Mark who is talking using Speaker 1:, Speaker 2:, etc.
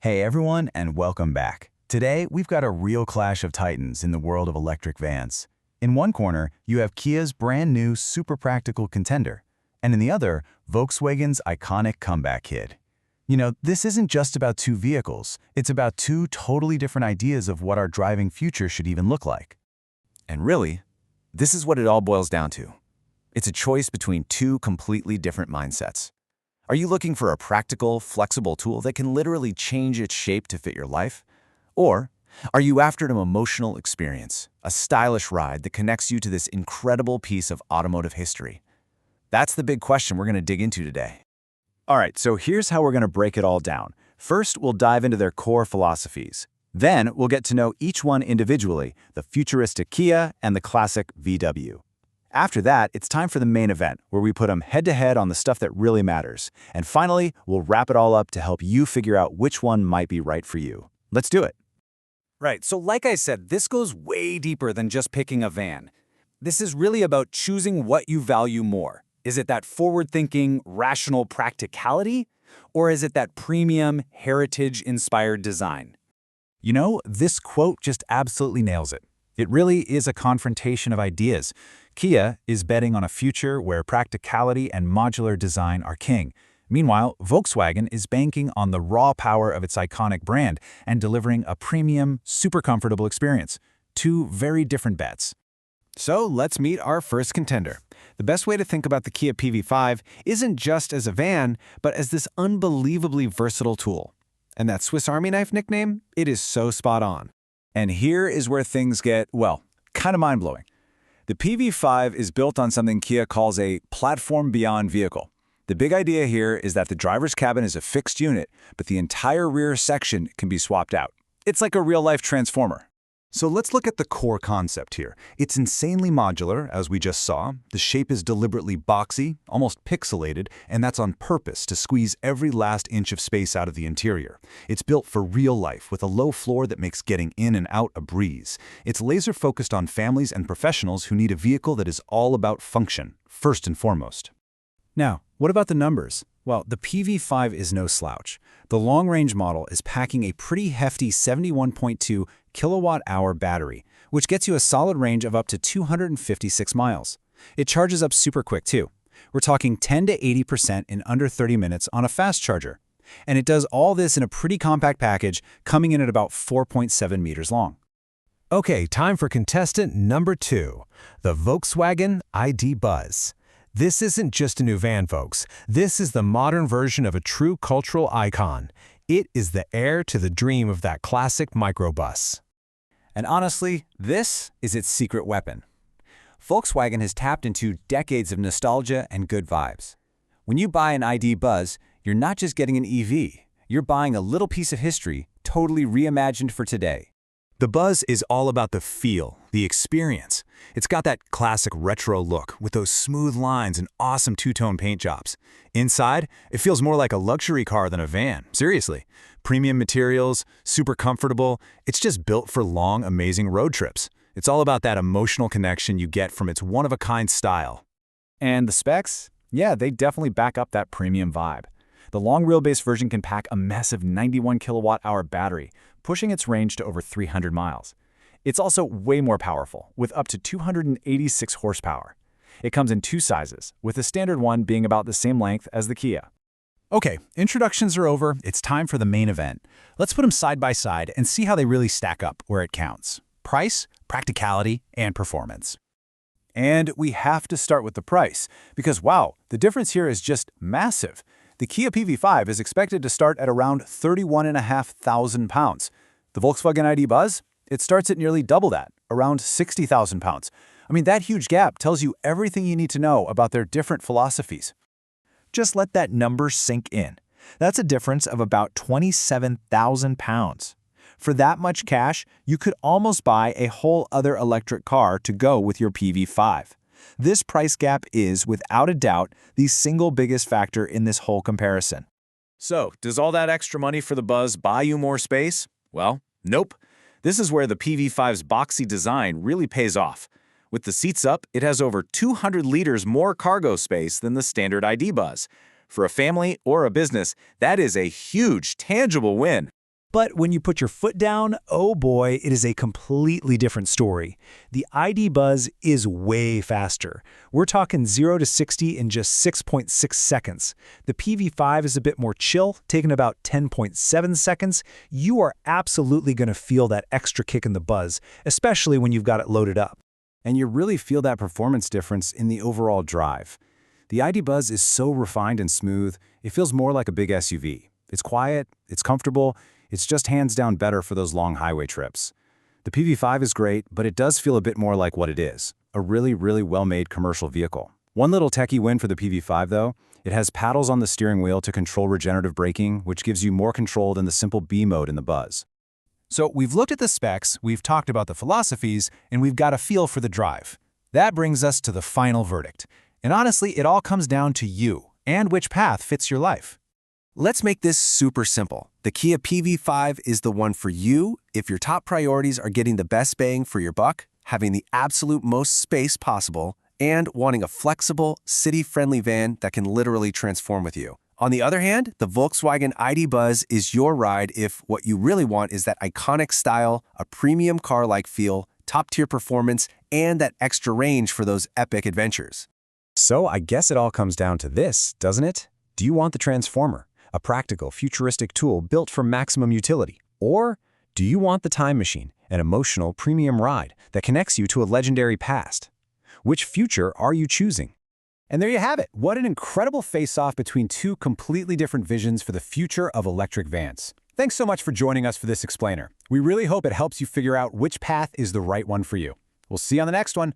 Speaker 1: Hey everyone, and welcome back. Today, we've got a real clash of titans in the world of electric vans. In one corner, you have Kia's brand new super practical contender, and in the other, Volkswagen's iconic comeback kid. This isn't just about two vehicles, it's about two totally different ideas of what our driving future should even look like.
Speaker 2: And really, this is what it all boils down to. It's a choice between two completely different mindsets. Are you looking for a practical, flexible tool that can literally change its shape to fit your life? Or are you after an emotional experience, a stylish ride that connects you to this incredible piece of automotive history? That's the big question we're going to dig into today. All right, so here's how we're going to break it all down. First, we'll dive into their core philosophies. Then, we'll get to know each one individually, the futuristic Kia and the classic VW. After that, it's time for the main event, where we put them head-to-head on the stuff that really matters. And finally, we'll wrap it all up to help you figure out which one might be right for you. Let's do it.
Speaker 3: Right, so like I said, this goes way deeper than just picking a van. This is really about choosing what you value more. Is it that forward-thinking, rational practicality? Or is it that premium, heritage-inspired design?
Speaker 2: This quote just absolutely nails it. It really is a confrontation of ideas. Kia is betting on a future where practicality and modular design are king. Meanwhile, Volkswagen is banking on the raw power of its iconic brand and delivering a premium, super comfortable experience. Two very different bets.
Speaker 4: So let's meet our first contender. The best way to think about the Kia PV5 isn't just as a van, but as this unbelievably versatile tool. And that Swiss Army knife nickname, it is so spot on.
Speaker 2: And here is where things get, well, kind of mind-blowing. The PV5 is built on something Kia calls a platform beyond vehicle. The big idea here is that the driver's cabin is a fixed unit, but the entire rear section can be swapped out. It's like a real-life transformer. So let's look at the core concept here. It's insanely modular, as we just saw. The shape is deliberately boxy, almost pixelated, and that's on purpose to squeeze every last inch of space out of the interior. It's built for real life, with a low floor that makes getting in and out a breeze. It's laser-focused on families and professionals who need a vehicle that is all about function, first and foremost. Now, what about the numbers? Well, the PV5 is no slouch. The long-range model is packing a pretty hefty 71.2 kilowatt-hour battery, which gets you a solid range of up to 256 miles. It charges up super quick, too. We're talking 10 to 80% in under 30 minutes on a fast charger. And it does all this in a pretty compact package, coming in at about 4.7 meters long.
Speaker 5: Okay, time for contestant number 2, the Volkswagen ID Buzz. This isn't just a new van, folks. This is the modern version of a true cultural icon. It is the heir to the dream of that classic microbus.
Speaker 2: And honestly, this is its secret weapon. Volkswagen has tapped into decades of nostalgia and good vibes. When you buy an ID Buzz, you're not just getting an EV. You're buying a little piece of history, totally reimagined for today. The Buzz is all about the feel, the experience. It's got that classic retro look with those smooth lines and awesome two-tone paint jobs. Inside, it feels more like a luxury car than a van, seriously. Premium materials, super comfortable. It's just built for long, amazing road trips. It's all about that emotional connection you get from its one-of-a-kind style. And the specs? Yeah, they definitely back up that premium vibe. The long wheelbase version can pack a massive 91 kilowatt-hour battery, pushing its range to over 300 miles. It's also way more powerful, with up to 286 horsepower. It comes in two sizes, with the standard one being about the same length as the Kia. Okay, introductions are over. It's time for the main event. Let's put them side by side and see how they really stack up where it counts. Price, practicality, and performance. And we have to start with the price, because wow, the difference here is just massive. The Kia PV5 is expected to start at around £31,500. The Volkswagen ID Buzz? It starts at nearly double that, around £60,000. I mean, that huge gap tells you everything you need to know about their different philosophies. Just let that number sink in. That's a difference of about £27,000. For that much cash, you could almost buy a whole other electric car to go with your PV5. This price gap is, without a doubt, the single biggest factor in this whole comparison. So, does all that extra money for the Buzz buy you more space? Well, nope. This is where the PV5's boxy design really pays off. With the seats up, it has over 200 liters more cargo space than the standard ID Buzz. For a family or a business, that is a huge, tangible win.
Speaker 3: But when you put your foot down, oh boy, it is a completely different story. The ID Buzz is way faster. We're talking 0 to 60 in just 6.6 seconds. The PV5 is a bit more chill, taking about 10.7 seconds. You are absolutely going to feel that extra kick in the buzz, especially when you've got it loaded up.
Speaker 2: And you really feel that performance difference in the overall drive. The ID Buzz is so refined and smooth, it feels more like a big SUV. It's quiet, it's comfortable, it's just hands down better for those long highway trips. The PV5 is great, but it does feel a bit more like what it is, a really, really well-made commercial vehicle. One little techie win for the PV5 though, it has paddles on the steering wheel to control regenerative braking, which gives you more control than the simple B mode in the Buzz.
Speaker 5: So we've looked at the specs, we've talked about the philosophies, and we've got a feel for the drive. That brings us to the final verdict. And honestly, it all comes down to you and which path fits your life.
Speaker 6: Let's make this super simple. The Kia PV5 is the one for you if your top priorities are getting the best bang for your buck, having the absolute most space possible, and wanting a flexible, city-friendly van that can literally transform with you. On the other hand, the Volkswagen ID Buzz is your ride if what you really want is that iconic style, a premium car-like feel, top-tier performance, and that extra range for those epic adventures.
Speaker 2: So I guess it all comes down to this, doesn't it? Do you want the Transformer, a practical, futuristic tool built for maximum utility? Or do you want the Time Machine, an emotional, premium ride that connects you to a legendary past? Which future are you choosing? And there you have it. What an incredible face-off between two completely different visions for the future of electric vans. Thanks so much for joining us for this explainer. We really hope it helps you figure out which path is the right one for you. We'll see you on the next one.